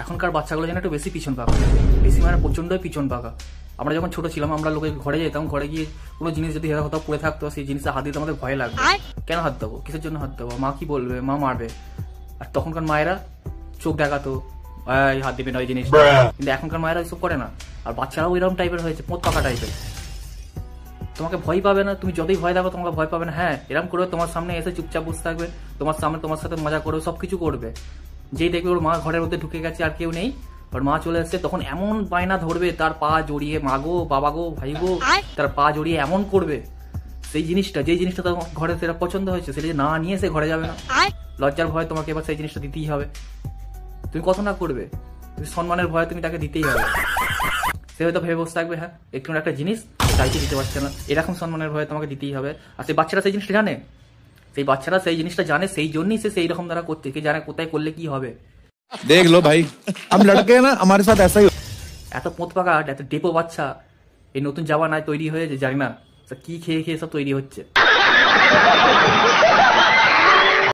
এখনকার বাচ্চাগুলো যেন একটু বেশি পিছন পাকা, বেশি মানে প্রচণ্ডই পিছন পাকা। আমরা যখন ছোট ছিলাম, আমরা লোকের ঘরে যেতাম, ঘরে গিয়ে কোনো জিনিস যদি কোথাও পড়ে থাকতো, সেই জিনিসটা হাত দিতে আমাদের ভয় লাগবে। কেন হাত দেবো, কিসের জন্য হাত দেবো, মা কি বলবে, মা মারবে। আর তখনকার মায়েরা চোখ দেখাতো, হাত দিবে না ওই জিনিস। কিন্তু এখনকার মায়েরা এসব করে না। আর বাচ্চারাও এরকম টাইপের হয়েছে, পোত পাকা টাইপের। তোমাকে ভয় পাবে না, তুমি যতই ভয় দেখো তোমাকে ভয় পাবে না। হ্যাঁ, এরকম করে তোমার সামনে এসে চুপচাপ বসে থাকবে, তোমার সামনে তোমার সাথে মজা করবে, সবকিছু করবে। যেই দেখবে ওর মা ঘরের মধ্যে ঢুকে গেছে আর কেউ নেই, ওর মা চলে এসছে, তখন এমন বায়না ধরবে, তার পা জড়িয়ে, মা গো, বাবা গো, ভাই গো, তার পা জড়িয়ে এমন করবে। সেই জিনিসটা, যেই জিনিসটা তোমার ঘরে সেটা পছন্দ হয়েছে, সেটা না নিয়ে সে ঘরে যাবে না। লজ্জার ভয় তোমাকে এবার সেই জিনিসটা দিতেই হবে। তুমি কত না করবে, তুমি সম্মানের ভয় তুমি তাকে দিতেই হবে। সে হয়তো ভেবে বসে থাকবে, হ্যাঁ একটু একটা জিনিস চাইতে দিতে পারছে না, এরকম সম্মানের ভয়ে তোমাকে দিতেই হবে। আর সেই বাচ্চারা সেই জিনিসটা জানে, সেই বাচ্চারা সেই জিনিসটা জানে, সেই জন্যই সে সেই রকম দ্বারা করতে, কে জানে কোথায় করলে কি হবে। দেখ লো ভাই, हम लड़के हैं ना, हमारे साथ ऐसा ही। এত পোত পাকা, এত ডেপো বাচ্চা এই নতুন জামানায় তৈরি হয়েছে, জানি না কি খেয়ে খেয়ে সব তৈরি হচ্ছে।